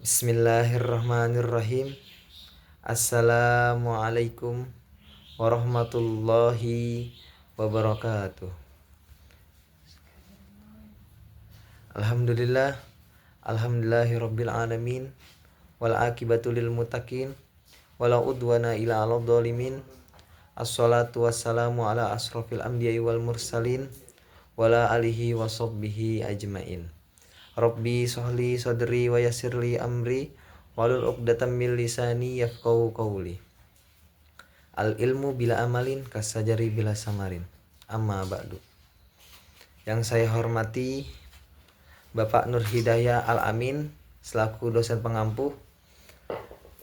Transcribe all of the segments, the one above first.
Bismillahirrahmanirrahim. Assalamualaikum warahmatullahi wabarakatuh. Alhamdulillah, alhamdulillahirabbil alamin, wal aqibatu lil muttaqin, wala udwana ila 'alal zalimin. Assalatu wassalamu ala asrofil anbiya'i wal mursalin, wala alihi washabbihi ajmain. Rabbi sholli sadri wa yassirli amri walul 'uqdatam min lisani yafqahu qawli. Al ilmu bila amalin kasajari bila samarin. Amma ba'du. Yang saya hormati Bapak Nur Hidayah Al-Amin selaku dosen pengampu,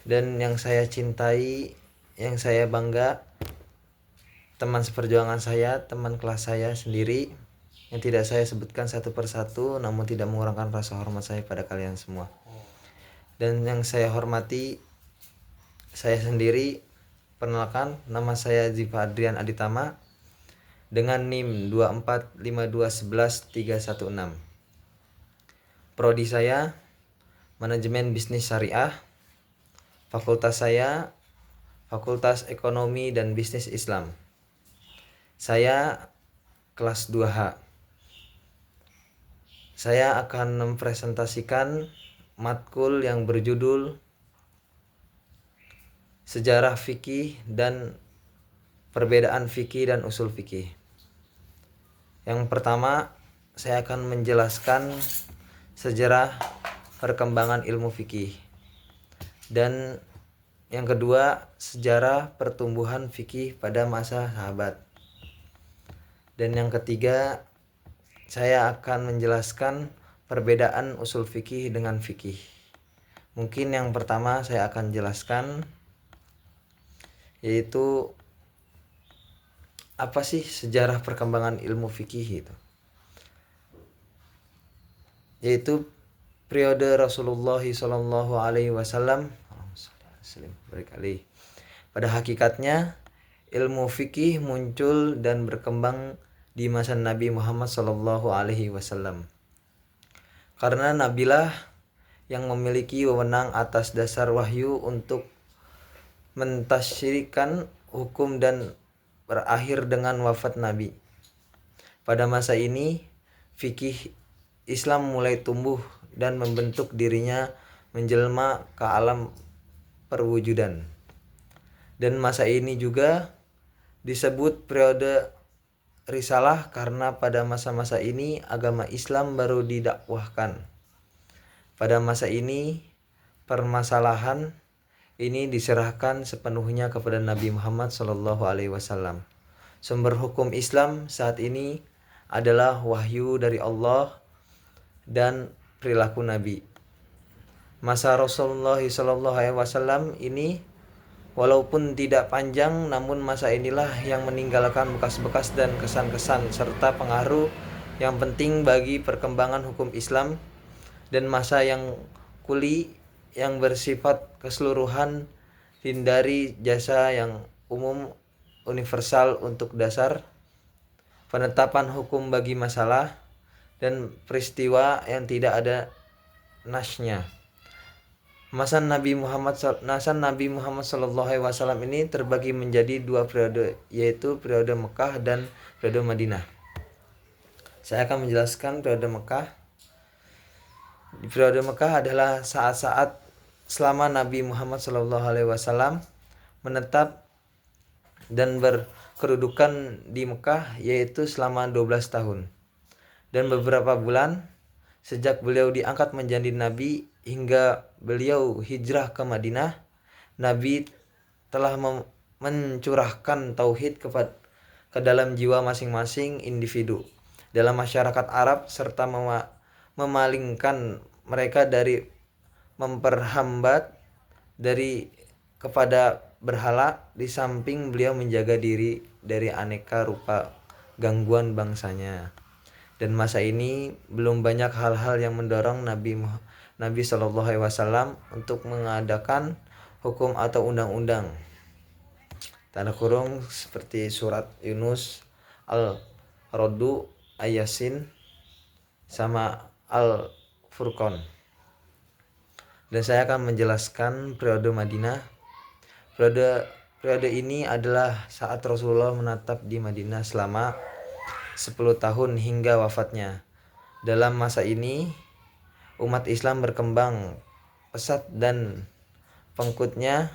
dan yang saya cintai, yang saya bangga, teman seperjuangan saya, teman kelas saya sendiri, yang tidak saya sebutkan satu persatu, namun tidak mengurangkan rasa hormat saya pada kalian semua. Dan yang saya hormati saya sendiri, perkenalkan, nama saya Ziva Adrian Aditama dengan NIM 2452111316. Prodi saya Manajemen Bisnis Syariah. Fakultas saya Fakultas Ekonomi dan Bisnis Islam. Saya kelas 2H. Saya akan mempresentasikan matkul yang berjudul Sejarah Fikih dan Perbedaan Fikih dan Usul Fikih. Yang pertama, saya akan menjelaskan sejarah perkembangan ilmu fikih. Dan yang kedua, sejarah pertumbuhan fikih pada masa sahabat. Dan yang ketiga, saya akan menjelaskan perbedaan usul fikih dengan fikih. Mungkin yang pertama saya akan jelaskan, yaitu apa sih sejarah perkembangan ilmu fikih itu. Yaitu periode Rasulullah SAW. Berkali. Pada hakikatnya ilmu fikih muncul dan berkembang di masa Nabi Muhammad SAW. Karena Nabilah yang memiliki wewenang atas dasar wahyu untuk mentasyrikan hukum dan berakhir dengan wafat Nabi. Pada masa ini fikih Islam mulai tumbuh dan membentuk dirinya menjelma ke alam perwujudan. Dan masa ini juga disebut periode Risalah karena pada masa-masa ini agama Islam baru didakwahkan. Pada masa ini permasalahan ini diserahkan sepenuhnya kepada Nabi Muhammad SAW. Sumber hukum Islam saat ini adalah wahyu dari Allah dan perilaku Nabi. Masa Rasulullah SAW ini walaupun tidak panjang, namun masa inilah yang meninggalkan bekas-bekas dan kesan-kesan serta pengaruh yang penting bagi perkembangan hukum Islam. Dan masa yang kuli yang bersifat keseluruhan, hindari jasa yang umum universal untuk dasar penetapan hukum bagi masalah dan peristiwa yang tidak ada nasnya. Masa Nabi Muhammad SAW ini terbagi menjadi dua periode, yaitu periode Mekah dan periode Madinah. Saya akan menjelaskan periode Mekah. Di periode Mekah adalah saat-saat selama Nabi Muhammad SAW menetap dan berkedudukan di Mekah, yaitu selama 12 tahun dan beberapa bulan sejak beliau diangkat menjadi Nabi hingga beliau hijrah ke Madinah. Nabi telah mencurahkan tauhid ke dalam jiwa masing-masing individu dalam masyarakat Arab serta memalingkan mereka dari memperhambat dari kepada berhala. Di samping beliau menjaga diri dari aneka rupa gangguan bangsanya. Dan masa ini belum banyak hal-hal yang mendorong Nabi SAW untuk mengadakan hukum atau undang-undang. Tanda kurung seperti surat Yunus, Al-Roddu, Ayasin, sama Al-Furqan. dan saya akan menjelaskan periode Madinah. Periode ini adalah saat Rasulullah menetap di Madinah selama 10 tahun hingga wafatnya. Dalam masa ini, umat Islam berkembang pesat dan pengikutnya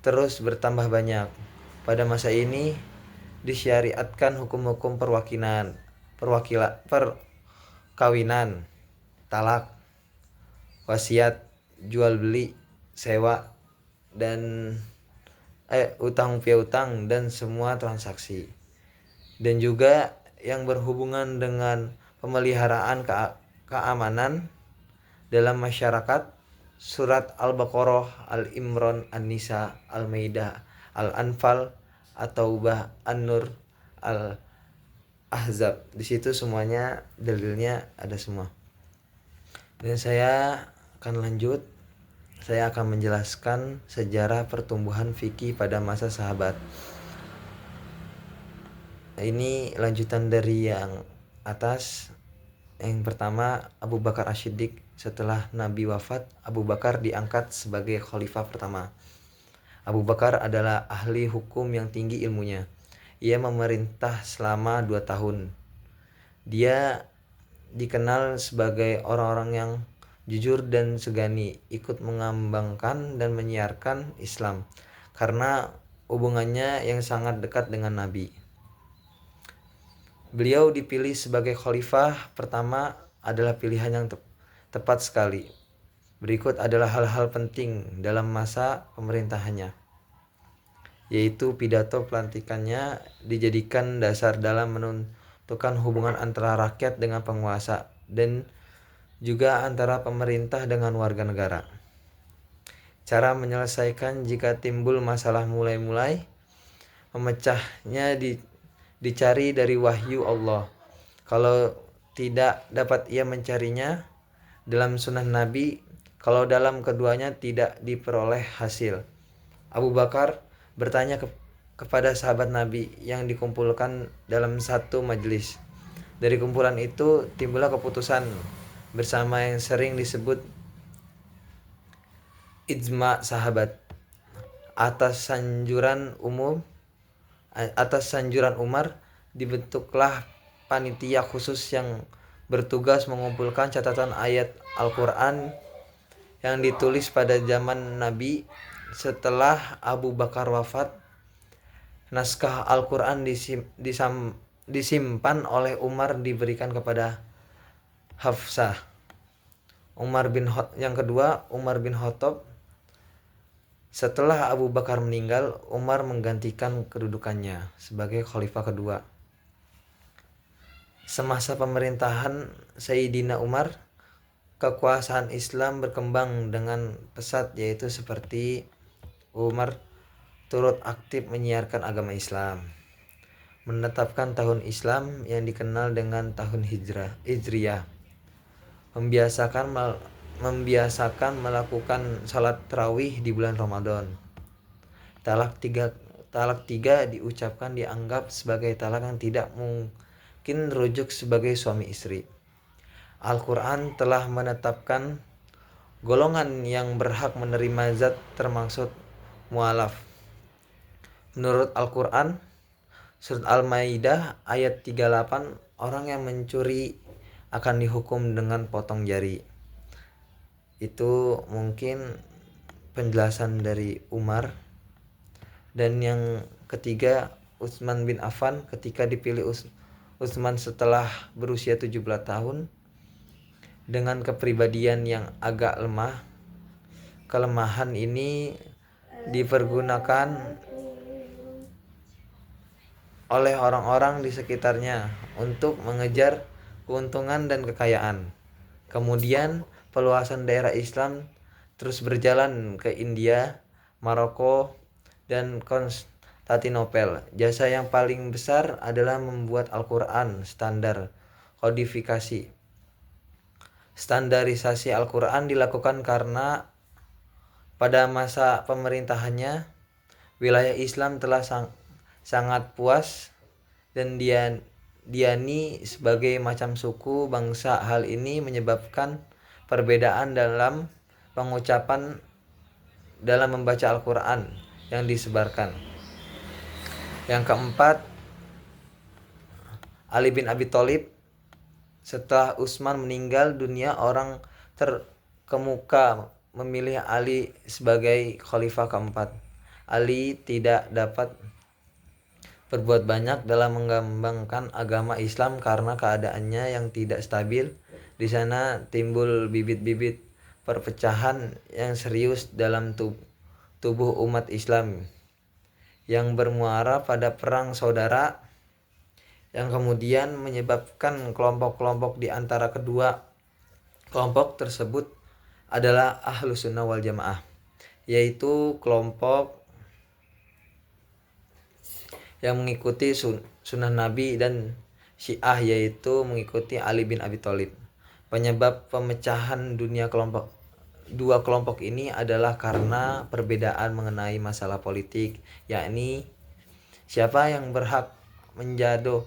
terus bertambah banyak. Pada masa ini disyariatkan hukum-hukum perkawinan, talak, wasiat, jual beli, sewa, dan utang piutang dan semua transaksi. Dan juga yang berhubungan dengan pemeliharaan keamanan dalam masyarakat. Surat Al-Baqarah, Al-Imran, An-Nisa, Al-Maidah, Al-Anfal, At-Taubah, An-Nur, Al-Ahzab. Di situ semuanya dalilnya ada semua. Dan saya akan lanjut. Saya akan menjelaskan sejarah pertumbuhan fikih pada masa sahabat. Ini lanjutan dari yang atas. Yang pertama, Abu Bakar As-Siddiq. Setelah Nabi wafat, Abu Bakar diangkat sebagai khalifah pertama. Abu Bakar adalah ahli hukum yang tinggi ilmunya. Ia memerintah selama 2 tahun. Dia dikenal sebagai orang-orang yang jujur dan segani, ikut mengembangkan dan menyiarkan Islam karena hubungannya yang sangat dekat dengan Nabi. Beliau dipilih sebagai khalifah pertama adalah pilihan yang tepat sekali. Berikut adalah hal-hal penting dalam masa pemerintahannya, yaitu pidato pelantikannya dijadikan dasar dalam menentukan hubungan antara rakyat dengan penguasa dan juga antara pemerintah dengan warga negara. Cara menyelesaikan jika timbul masalah mulai memecahnya dicari dari wahyu Allah. Kalau tidak dapat ia mencarinya dalam sunnah Nabi. Kalau dalam keduanya tidak diperoleh hasil. Abu Bakar bertanya kepada sahabat Nabi yang dikumpulkan dalam satu majelis. Dari kumpulan itu timbullah keputusan bersama yang sering disebut ijma sahabat. Atas sanjuran Umar dibentuklah panitia khusus yang bertugas mengumpulkan catatan ayat Al-Quran yang ditulis pada zaman Nabi. Setelah Abu Bakar wafat, naskah Al-Quran disimpan oleh Umar diberikan kepada Hafsah. Yang kedua, Umar bin Khattab. Setelah Abu Bakar meninggal, Umar menggantikan kedudukannya sebagai khalifah kedua. Semasa pemerintahan Sayyidina Umar, kekuasaan Islam berkembang dengan pesat, yaitu seperti Umar turut aktif menyiarkan agama Islam, menetapkan tahun Islam yang dikenal dengan tahun Hijriyah, membiasakan melakukan salat tarawih di bulan Ramadan. Talak tiga diucapkan dianggap sebagai talak yang tidak mungkin rujuk sebagai suami istri. Al-Quran telah menetapkan golongan yang berhak menerima zat termaksud mu'alaf. Menurut Al-Quran, surat Al-Maidah ayat 38, orang yang mencuri akan dihukum dengan potong jari. Itu mungkin penjelasan dari Umar. Dan yang ketiga, Utsman bin Affan. Ketika dipilih Utsman setelah berusia 17 tahun dengan kepribadian yang agak lemah. Kelemahan ini dipergunakan oleh orang-orang di sekitarnya untuk mengejar keuntungan dan kekayaan. Kemudian peluasan daerah Islam terus berjalan ke India, Maroko, dan Konstantinopel. Jasa yang paling besar adalah membuat Al-Quran standar kodifikasi. Standarisasi Al-Quran dilakukan karena pada masa pemerintahannya wilayah Islam telah sangat puas dan diani sebagai macam suku bangsa. Hal ini menyebabkan perbedaan dalam pengucapan dalam membaca Al-Quran yang disebarkan. Yang keempat, Ali bin Abi Thalib. Setelah Utsman meninggal dunia, orang terkemuka memilih Ali sebagai khalifah keempat. Ali tidak dapat berbuat banyak dalam mengembangkan agama Islam karena keadaannya yang tidak stabil. Di sana timbul bibit-bibit perpecahan yang serius dalam tubuh umat Islam yang bermuara pada perang saudara, yang kemudian menyebabkan kelompok-kelompok di antara kedua kelompok tersebut adalah Ahlus Sunnah wal Jamaah, yaitu kelompok yang mengikuti sunnah Nabi, dan Syiah yaitu mengikuti Ali bin Abi Thalib. Penyebab pemecahan dua kelompok ini adalah karena perbedaan mengenai masalah politik, yakni siapa yang berhak menjadi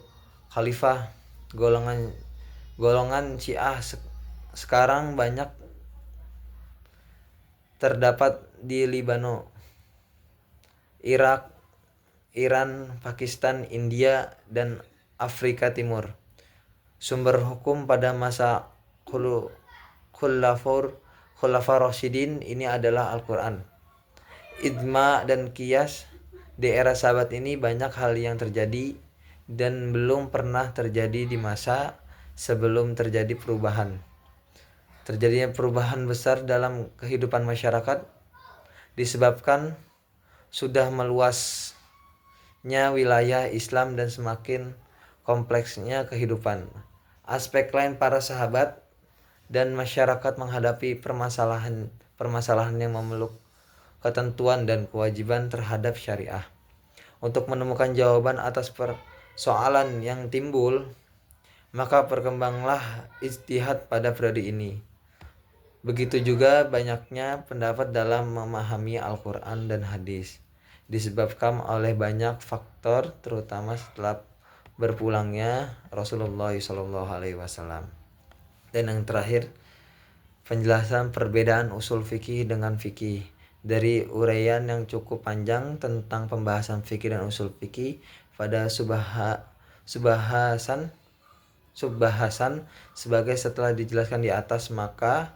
khalifah. Golongan Syiah sekarang banyak terdapat di Libanon, Irak, Iran, Pakistan, India, dan Afrika Timur. Sumber hukum pada masa Khulafaur Rasyidin ini adalah Al-Quran, Ijma dan Qiyas. Di era sahabat ini banyak hal yang terjadi dan belum pernah terjadi di masa sebelum terjadi perubahan. Terjadinya perubahan besar dalam kehidupan masyarakat disebabkan sudah meluasnya wilayah Islam dan semakin kompleksnya kehidupan. Aspek lain, para sahabat dan masyarakat menghadapi permasalahan yang memeluk ketentuan dan kewajiban terhadap syariah. Untuk menemukan jawaban atas persoalan yang timbul, maka berkembanglah ijtihad pada periode ini. Begitu juga banyaknya pendapat dalam memahami Al-Quran dan hadis, disebabkan oleh banyak faktor, terutama setelah berpulangnya Rasulullah SAW. Dan yang terakhir, penjelasan perbedaan usul fikih dengan fikih. Dari uraian yang cukup panjang tentang pembahasan fikih dan usul fikih pada subbahasan sebagai setelah dijelaskan di atas, maka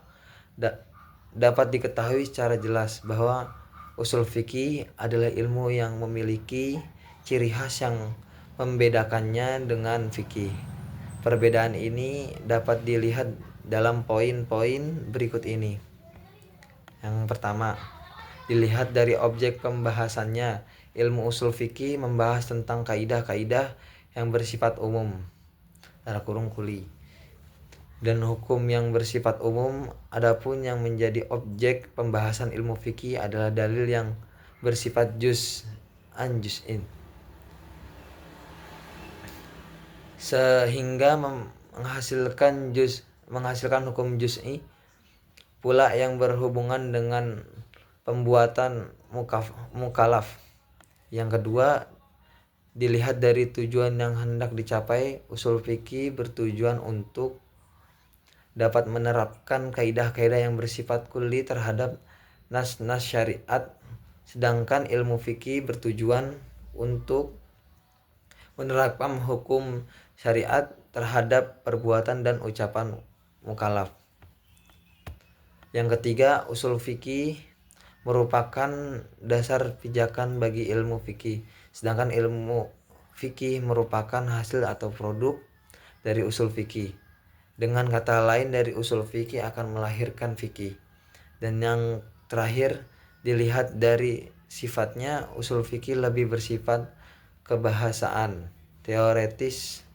dapat diketahui secara jelas bahwa usul fikih adalah ilmu yang memiliki ciri khas yang membedakannya dengan fikih. Perbedaan ini dapat dilihat dalam poin-poin berikut ini. Yang pertama, dilihat dari objek pembahasannya. Ilmu usul fikih membahas tentang kaidah-kaidah yang bersifat umum (kuli) dan hukum yang bersifat umum. Adapun yang menjadi objek pembahasan ilmu fikih adalah dalil yang bersifat juz'in, sehingga menghasilkan hukum juz'i pula yang berhubungan dengan pembuatan mukallaf. Yang kedua, dilihat dari tujuan yang hendak dicapai. Usul fikih bertujuan untuk dapat menerapkan kaidah-kaidah yang bersifat kulli terhadap nas-nas syariat, sedangkan ilmu fikih bertujuan untuk menerapkan hukum syariat terhadap perbuatan dan ucapan mukallaf. Yang ketiga, usul fikih merupakan dasar pijakan bagi ilmu fikih, sedangkan ilmu fikih merupakan hasil atau produk dari usul fikih. Dengan kata lain, dari usul fikih akan melahirkan fikih. Dan yang terakhir, dilihat dari sifatnya, usul fikih lebih bersifat kebahasaan, teoretis,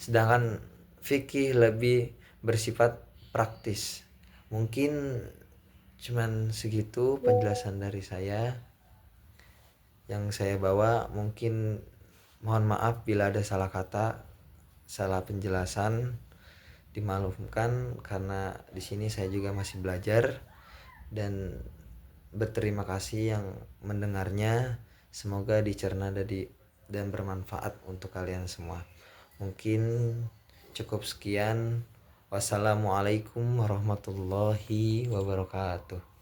sedangkan fikih lebih bersifat praktis. Mungkin cuman segitu penjelasan dari saya yang saya bawa. Mungkin mohon maaf bila ada salah kata, salah penjelasan, dimaklumkan karena di sini saya juga masih belajar, dan berterima kasih yang mendengarnya. Semoga dicerna dan bermanfaat untuk kalian semua. Mungkin cukup sekian. Wassalamualaikum warahmatullahi wabarakatuh.